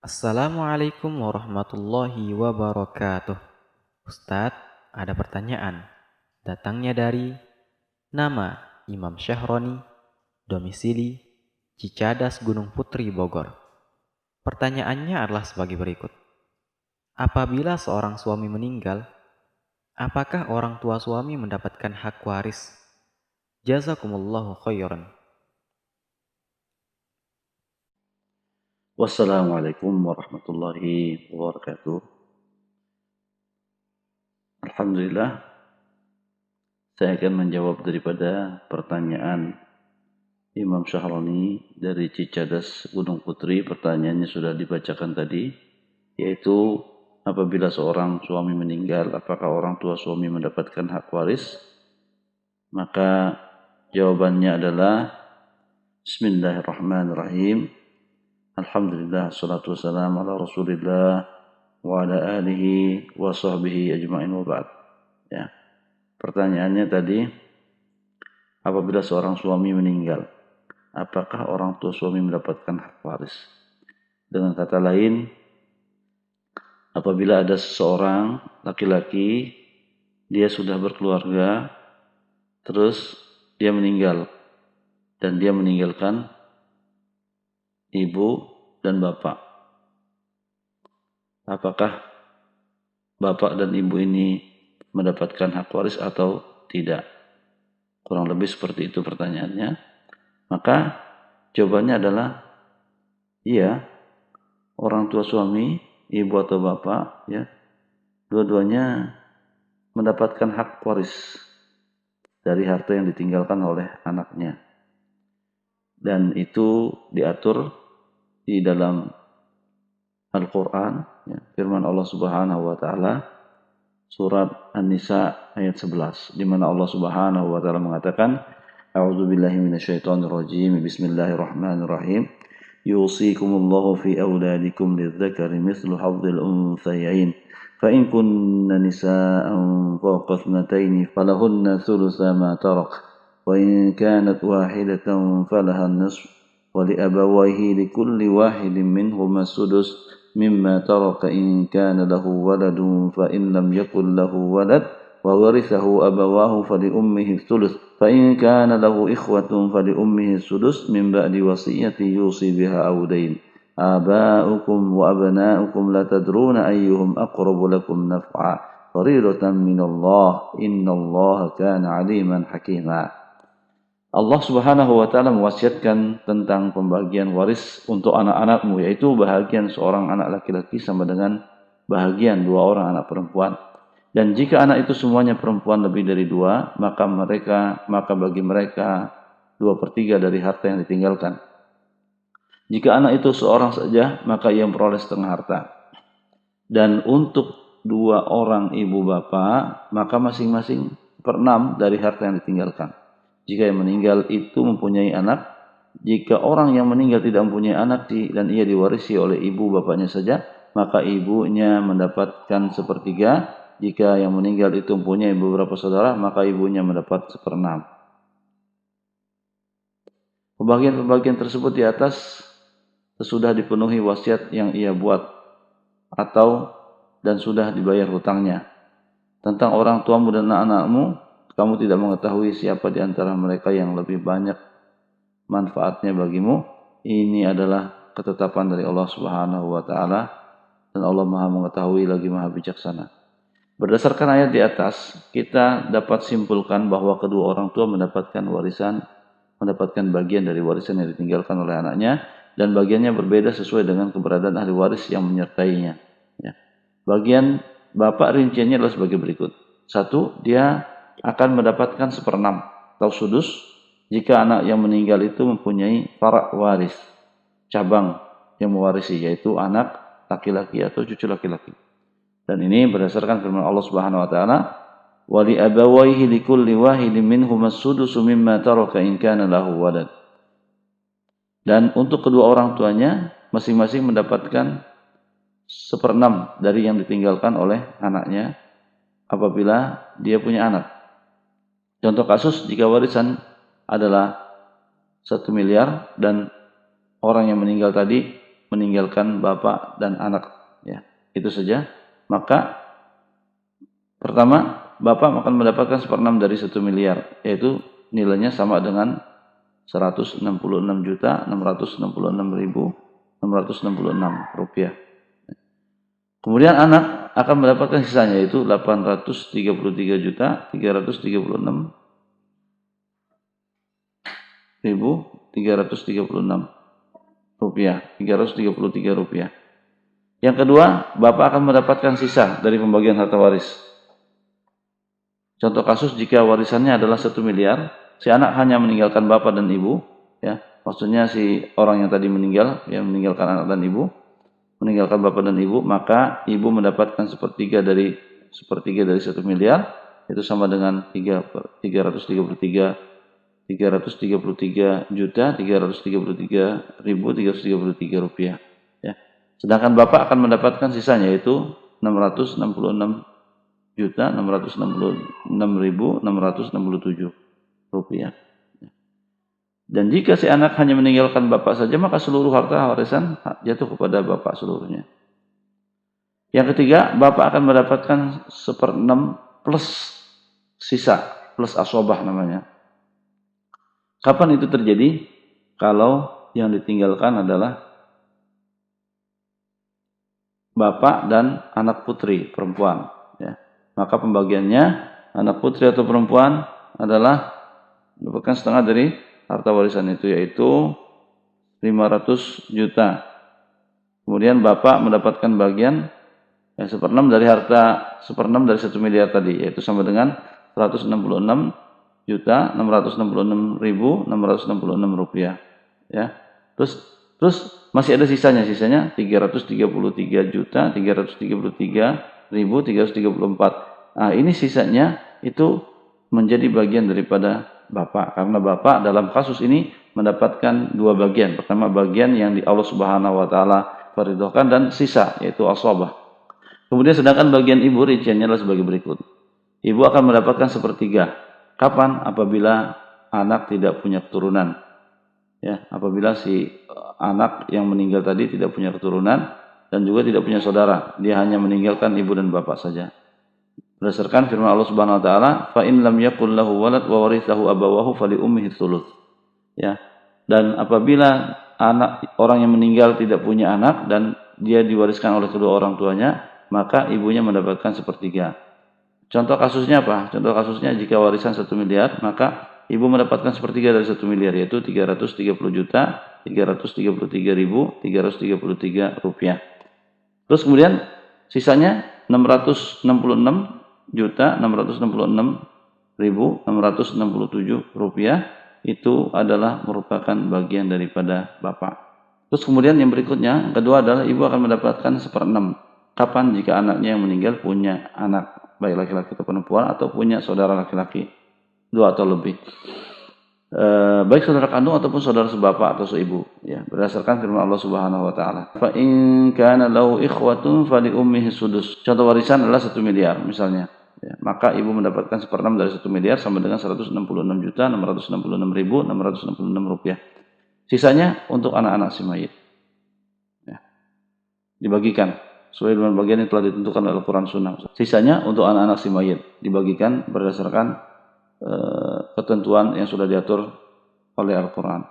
Assalamualaikum warahmatullahi wabarakatuh. Ustadz, ada pertanyaan. Datangnya dari nama Imam Syahroni, domisili Cicadas Gunung Putri Bogor. Pertanyaannya adalah sebagai berikut. Apabila seorang suami meninggal, apakah orang tua suami mendapatkan hak waris? Jazakumullahu khairan. Wassalamualaikum warahmatullahi wabarakatuh. Alhamdulillah, saya akan menjawab daripada pertanyaan Imam Syahroni dari Cicadas Gunung Putri. Pertanyaannya sudah dibacakan tadi, yaitu apabila seorang suami meninggal, apakah orang tua suami mendapatkan hak waris? Maka jawabannya adalah Bismillahirrahmanirrahim. Alhamdulillah, salatu wassalamu ala Rasulillah wa ala alihi wa sahbihi ajma'in wa ba'd. Ya. Pertanyaannya tadi, apabila seorang suami meninggal, apakah orang tua suami mendapatkan hak waris? Dengan kata lain, apabila ada seseorang laki-laki, dia sudah berkeluarga, terus dia meninggal, dan dia meninggalkan ibu dan bapak. Apakah bapak dan ibu ini mendapatkan hak waris atau tidak? Kurang lebih seperti itu pertanyaannya. Maka jawabannya adalah iya, orang tua suami, ibu atau bapak, ya, dua-duanya mendapatkan hak waris dari harta yang ditinggalkan oleh anaknya. Dan itu diatur di dalam Al-Quran, ya, firman Allah Subhanahu wa Ta'ala, surat An-Nisa ayat 11, di mana Allah Subhanahu wa Ta'ala mengatakan, A'udzubillahi minasyaitonirrajim, Bismillahirrahmanirrahim. Yusikumullahu fi awladikum lidzakari mithlu hadzil unthayain. فإن كن نساء فوق اثنتين فلهن ثلث ما ترك وإن كانت واحدة فلها النصف ولأبويه لكل واحد منهما السدس مما ترك إن كان له ولد فإن لم يكن له ولد وورثه أبواه فلأمه الثلث فإن كان له إخوة فلأمه السدس من بعد وصية يوصي بها أو دين آباؤكم وأبناؤكم لا تدرون أيهم أقرب لكم نفعا فريضة من الله إن الله كان عليما حكيما. Allah Subhanahu wa Ta'ala mewasiatkan tentang pembagian waris untuk anak-anakmu, yaitu bahagian seorang anak laki-laki sama dengan bahagian dua orang anak perempuan. Dan jika anak itu semuanya perempuan lebih dari dua, maka bagi mereka 2/3 dari harta yang ditinggalkan. Jika anak itu seorang saja, maka ia memperoleh setengah harta. Dan untuk dua orang ibu bapa, maka masing-masing 1/6 dari harta yang ditinggalkan. Jika yang meninggal itu mempunyai anak, jika orang yang meninggal tidak mempunyai anak dan ia diwarisi oleh ibu bapaknya saja, maka ibunya mendapatkan 1/3. Jika yang meninggal itu mempunyai beberapa saudara, maka ibunya mendapat 1/6. Pembagian-pembagian tersebut di atas sesudah dipenuhi wasiat yang ia buat dan sudah dibayar hutangnya. Tentang orang tuamu dan anak-anakmu, kamu tidak mengetahui siapa di antara mereka yang lebih banyak manfaatnya bagimu. Ini adalah ketetapan dari Allah Subhanahu wa Ta'ala, dan Allah Maha mengetahui lagi Maha bijaksana. Berdasarkan ayat di atas, kita dapat simpulkan bahwa kedua orang tua mendapatkan bagian dari warisan yang ditinggalkan oleh anaknya, dan bagiannya berbeda sesuai dengan keberadaan ahli waris yang menyertainya. Ya. Bagian bapak rinciannya adalah sebagai berikut. 1, dia akan mendapatkan 1/6 atau sudus jika anak yang meninggal itu mempunyai fara' waris, cabang yang mewarisi, yaitu anak laki-laki atau cucu laki-laki. Dan ini berdasarkan firman Allah Subhanahu wa Ta'ala, wa li abawayhi likulli wahidin minhum as-sudusu mimma taraka in kana lahu walad. Dan untuk kedua orang tuanya masing-masing mendapatkan 1/6 dari yang ditinggalkan oleh anaknya apabila dia punya anak. Contoh kasus, jika warisan adalah 1 miliar dan orang yang meninggal tadi meninggalkan bapak dan anak, ya. Itu saja. Maka pertama, bapak akan mendapatkan 1/6 dari 1 miliar, yaitu nilainya sama dengan 166.666.666 rupiah. Kemudian anak akan mendapatkan sisanya, yaitu 833.336.336 rupiah, 333 rupiah. Yang kedua, bapak akan mendapatkan sisa dari pembagian harta waris. Contoh kasus jika warisannya adalah 1 miliar, si anak hanya meninggalkan bapak dan ibu, ya. Maksudnya si orang yang tadi meninggal, yang meninggalkan anak dan ibu, meninggalkan bapak dan ibu, maka ibu mendapatkan sepertiga dari 1 miliar, itu sama dengan 333.333.333.333 rupiah, ya. Sedangkan bapak akan mendapatkan sisanya, yaitu 666.666.667 rupiah. Dan jika si anak hanya meninggalkan bapak saja, maka seluruh harta warisan jatuh kepada bapak seluruhnya. Yang ketiga, bapak akan mendapatkan 1/6 plus sisa, plus asobah namanya. Kapan itu terjadi? Kalau yang ditinggalkan adalah bapak dan anak putri perempuan, ya. Maka pembagiannya, anak putri atau perempuan adalah mendapatkan setengah dari harta warisan itu, yaitu 500 juta. Kemudian bapak mendapatkan bagian 1/6 dari harta, 1/6 dari 1 miliar tadi, yaitu sama dengan 166.666.666 rupiah, ya. Terus masih ada sisanya 333.333.334. Nah, ini sisanya itu menjadi bagian daripada bapak, karena bapak dalam kasus ini mendapatkan dua bagian. Pertama, bagian yang di Allah Subhanahu wa taala faridahkan, dan sisa yaitu asabah. Kemudian sedangkan bagian ibu rinciannya adalah sebagai berikut. Ibu akan mendapatkan 1/3. Kapan? Apabila anak tidak punya keturunan. Ya, apabila si anak yang meninggal tadi tidak punya keturunan dan juga tidak punya saudara, dia hanya meninggalkan ibu dan bapak saja. Berdasarkan firman Allah Subhanahu wa taala, "Fa in lam yakul lahu walad wa warithahu abawahu fali ummihi thuluth." Ya. Dan apabila orang yang meninggal tidak punya anak dan dia diwariskan oleh kedua orang tuanya, maka ibunya mendapatkan 1/3. Contoh kasusnya apa? Contoh kasusnya jika warisan 1 miliar, maka ibu mendapatkan 1/3 dari 1 miliar, yaitu 330.333.333 rupiah. Terus kemudian sisanya 666.666.667 rupiah, itu adalah merupakan bagian daripada bapak. Terus kemudian yang berikutnya, kedua adalah ibu akan mendapatkan 1/6. Kapan? Jika anaknya yang meninggal punya anak, baik laki-laki atau perempuan, atau punya saudara laki-laki 2 atau lebih, baik saudara kandung ataupun saudara sebapak atau seibu, ya, berdasarkan firman Allah Subhanahu wa taala. Fa in kana lahu ikhwatun fali ummihi sudus. Contoh warisan adalah 1 miliar misalnya, ya, maka ibu mendapatkan 1/6 dari 1 miliar sama dengan 166.666.666 rupiah. Sisanya untuk anak-anak si mayit, ya, dibagikan sesuai dengan bagian yang telah ditentukan oleh Al-Quran Sunnah. Sisanya untuk anak-anak si mayit dibagikan berdasarkan ketentuan yang sudah diatur oleh Al-Quran.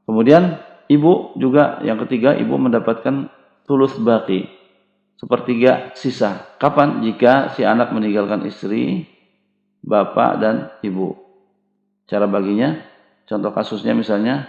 Kemudian ibu juga yang ketiga, ibu mendapatkan thuluth baqi, 1/3 sisa. Kapan? Jika si anak meninggalkan istri, bapak dan ibu. Cara baginya, contoh kasusnya misalnya,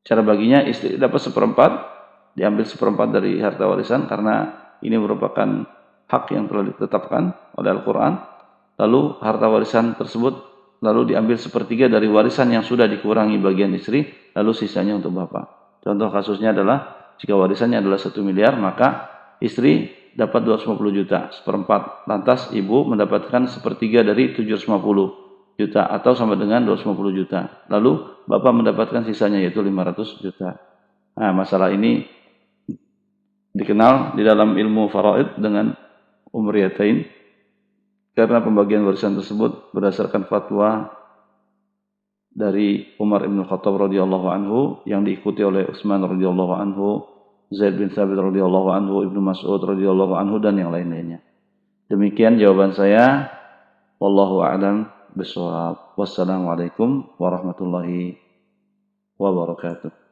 cara baginya istri dapat 1/4, diambil 1/4 dari harta warisan karena ini merupakan hak yang telah ditetapkan oleh Al-Quran. Lalu harta warisan tersebut lalu diambil 1/3 dari warisan yang sudah dikurangi bagian istri, lalu sisanya untuk bapak. Contoh kasusnya adalah jika warisannya adalah 1 miliar, maka istri dapat 250 juta, 1/4. Lantas ibu mendapatkan 1/3 dari 750 juta atau sama dengan 250 juta. Lalu bapak mendapatkan sisanya, yaitu 500 juta. Nah, masalah ini dikenal di dalam ilmu faraid dengan umriyatain, karena pembagian warisan tersebut berdasarkan fatwa dari Umar bin Khattab radhiyallahu anhu yang diikuti oleh Utsman radhiyallahu anhu, Zaid bin Thabit radhiyallahu anhu, Ibnu Mas'ud radhiyallahu anhu dan yang lain-lainnya. Demikian jawaban saya. Wallahu a'lam bishawab. Wassalamualaikum warahmatullahi wabarakatuh.